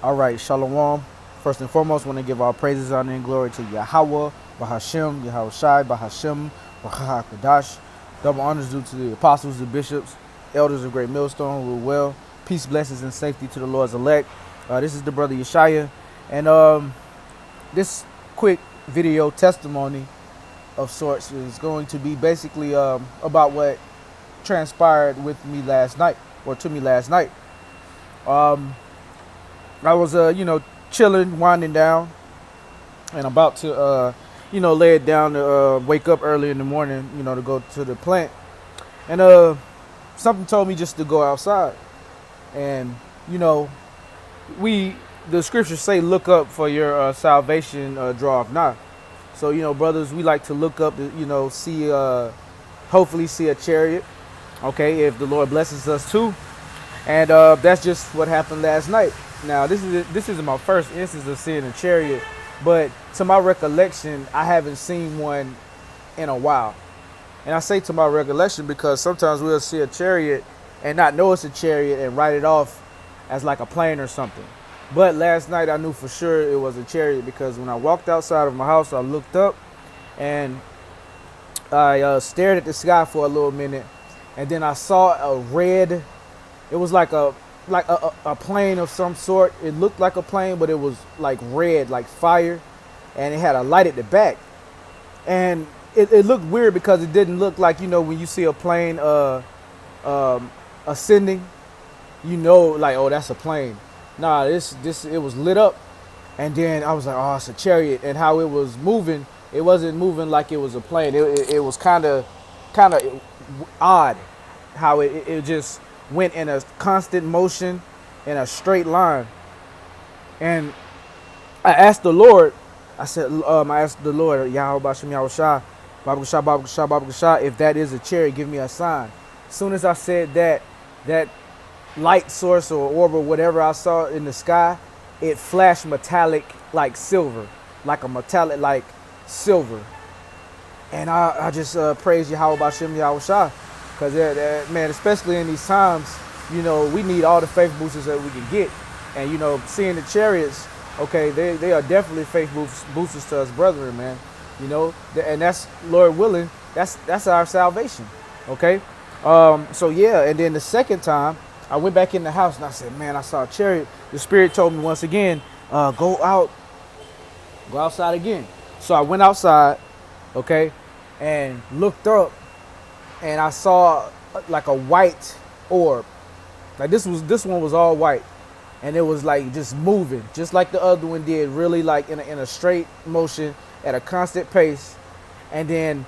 All right, Shalom. First and foremost, want to give all praises, honor, and glory to Yahweh, Bahashem, Yahweh Shai, Bahashem, Bahakadash. Double honors due to the apostles, the bishops, elders of Great Millstone, rule well. Peace, blessings, and safety to the Lord's elect. This is the brother Yeshaya, and this quick video testimony of sorts is going to be basically about what transpired with me last night, or to me last night. I was, chilling, winding down, and about to, lay it down to wake up early in the morning, to go to the plant. And something told me just to go outside. And, the scriptures say, look up for your salvation draweth nigh. So, brothers, we like to look up to, see, hopefully see a chariot, okay, if the Lord blesses us too. And that's just what happened last night. Now, this isn't my first instance of seeing a chariot, but to my recollection, I haven't seen one in a while. And I say to my recollection because sometimes we'll see a chariot and not know it's a chariot and write it off as like a plane or something. But last night I knew for sure it was a chariot because when I walked outside of my house, I looked up and I stared at the sky for a little minute, and then I saw a red. It was like a plane of some sort. It looked like a plane, but it was like red, like fire, and it had a light at the back. And it looked weird because it didn't look like, when you see a plane ascending, like, oh, that's a plane. Nah, this it was lit up, and then I was like, oh, it's a chariot. And how it was moving, it wasn't moving like it was a plane. It was kind of odd how it just went in a constant motion in a straight line. And I asked the Lord, I asked the Lord, Yahweh Bashem Yahweh Shah, Babu Shah, Babu Shah, Babu Shah, if that is a chariot, give me a sign. As soon as I said that light source or orb or whatever I saw in the sky, it flashed metallic like silver, like a metallic like silver. And I just praise Yahweh Bashem Yahweh Shah. Because, man, especially in these times, we need all the faith boosters that we can get. And, seeing the chariots, okay, they are definitely faith boosters to us brethren, man. And that's, Lord willing, that's our salvation, okay? So, yeah, and then the second time, I went back in the house and I said, man, I saw a chariot. The Spirit told me once again, go outside again. So I went outside, okay, and looked up. And I saw like a white orb. Like this one was all white, and it was like just moving, just like the other one did, really like in a straight motion at a constant pace. And then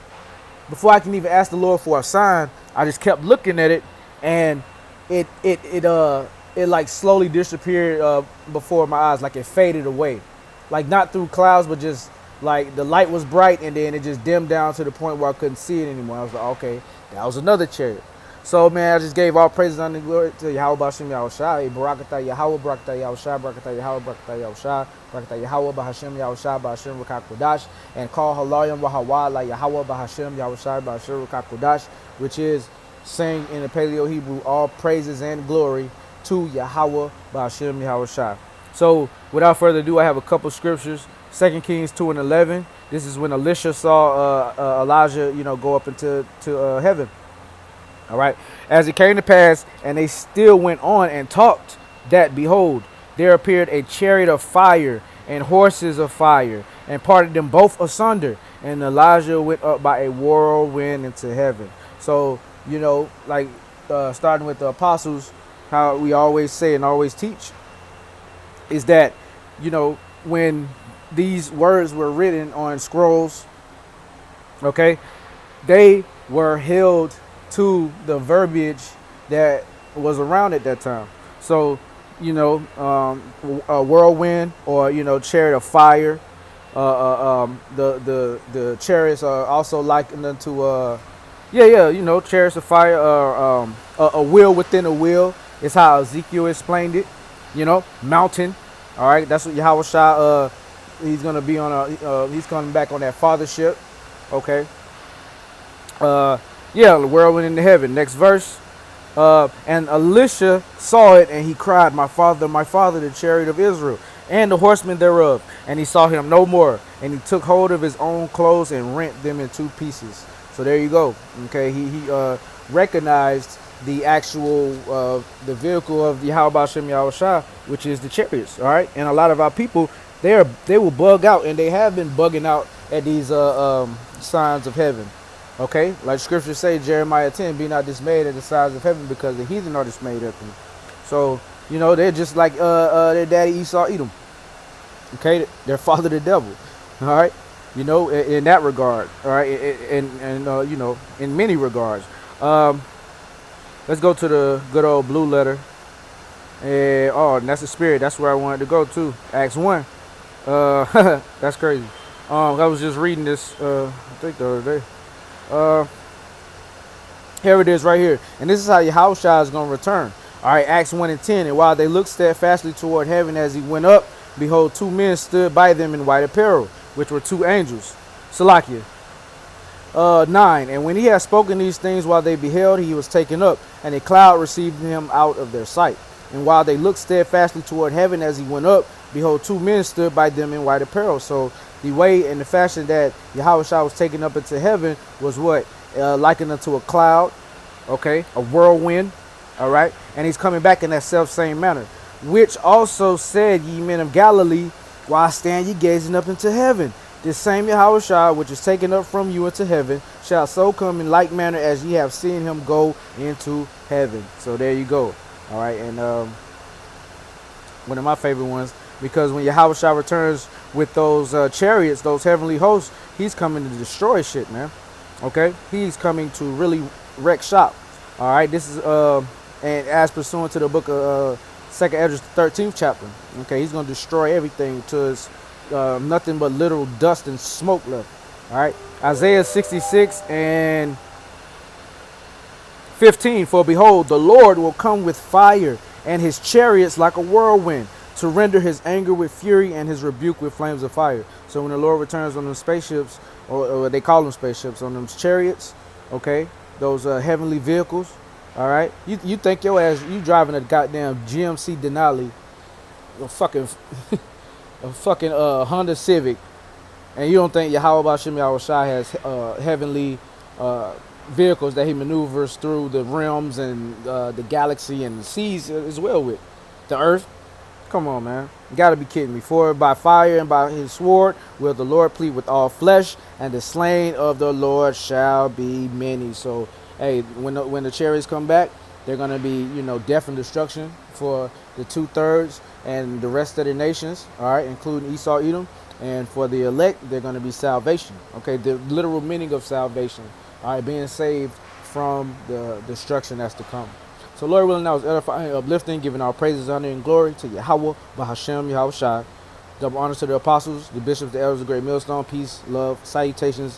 before I can even ask the Lord for a sign, I just kept looking at it, and it like slowly disappeared before my eyes, like it faded away, like not through clouds, but just like the light was bright, and then it just dimmed down to the point where I couldn't see it anymore. I was like, okay, that was another chariot. So, man, I just gave all praises and glory to Yahweh Bashem Yahweh Shai, Barakatah Yahweh, Barakatah Yahweh Shai, Barakatah Yahweh, Barakatah Yahweh Shai, Barakatah Yahweh, Bahashem Yahweh Shai, Bahashem Rakak Kodash, and call Halayim Wahawa La Yahweh, Bahashem Yahweh Shai, Bahashem Rakak Kodash, which is saying in the Paleo Hebrew, all praises and glory to Yahweh, Bahashem Yahweh Shai. So, without further ado, I have a couple scriptures. 2 Kings 2:11. This is when Elisha saw Elijah, go up into heaven. All right. As it came to pass, and they still went on and talked, that behold, there appeared a chariot of fire and horses of fire, and parted them both asunder. And Elijah went up by a whirlwind into heaven. So, starting with the apostles, how we always say and always teach is that, when these words were written on scrolls, okay, they were held to the verbiage that was around at that time. So, a whirlwind, or chariot of fire. The chariots are also likened unto chariots of fire. A wheel within a wheel is how Ezekiel explained it. Mountain. All right, that's what Yahweh Shai. He's gonna be on he's coming back on that fathership. Okay. The whirlwind in the heaven. Next verse. And Elisha saw it, and he cried, my father, the chariot of Israel, and the horsemen thereof. And he saw him no more. And he took hold of his own clothes and rent them in two pieces. So there you go. Okay, he recognized the actual the vehicle of Yahweh Shem Yahushua, which is the chariots. All right, and a lot of our people, they will bug out, and they have been bugging out at these signs of heaven. Okay, like scriptures say, Jeremiah 10, be not dismayed at the signs of heaven, because the heathen are dismayed at them. So, you know, they're just like their daddy Esau Edom. Okay, their father the devil. All right, you know, in that regard. All right, and you know, in many regards. Let's go to the good old blue letter. And that's the spirit. That's where I wanted to go to. Acts 1. That's crazy. I was just reading this, I think the other day. Here it is right here. And this is how Yahushua is going to return. All right, Acts 1 and 10. And while they looked steadfastly toward heaven as he went up, behold, two men stood by them in white apparel, which were two angels. Salakia. 9. And when he had spoken these things while they beheld, he was taken up, and a cloud received him out of their sight. And while they looked steadfastly toward heaven as he went up, behold, two men stood by them in white apparel. So the way and the fashion that Yahushua was taken up into heaven was what? Likened unto a cloud, okay, a whirlwind, all right? And he's coming back in that self same manner. Which also said, ye men of Galilee, why stand ye gazing up into heaven? This same Yahushua, which is taken up from you into heaven, shall so come in like manner as ye have seen him go into heaven. So there you go. All right, and one of my favorite ones, because when Yahushua returns with those chariots, those heavenly hosts, he's coming to destroy shit, man. Okay, he's coming to really wreck shop. All right, this is and as pursuant to the book of 2nd Ezra 13th chapter. Okay, he's gonna destroy everything to his nothing but literal dust and smoke left. All right, Isaiah 66 and 15. For behold, the Lord will come with fire, and his chariots like a whirlwind, to render his anger with fury and his rebuke with flames of fire. So when the Lord returns on them spaceships, or they call them spaceships, on them chariots, okay, those heavenly vehicles, all right, you think your ass, you driving a goddamn GMC Denali, a fucking Honda Civic, and you don't think Yahweh Shem Yahushua has heavenly vehicles that he maneuvers through the realms and the galaxy and the seas as well with the earth? Come on, man. You gotta be kidding me. For by fire and by his sword will the Lord plead with all flesh, and the slain of the Lord shall be many. So, hey, when the chariots come back, they're gonna be, you know, death and destruction for the 2/3 and the rest of the nations, all right, including Esau, Edom. And for the elect, they're gonna be salvation. Okay, the literal meaning of salvation. All right, being saved from the destruction that's to come. So Lord willing, that was edifying, uplifting, giving our praises, honor, and glory to Yahweh, Bahashem, Yahushua. Double honors to the apostles, the bishops, the elders, the great millstone, peace, love, salutations,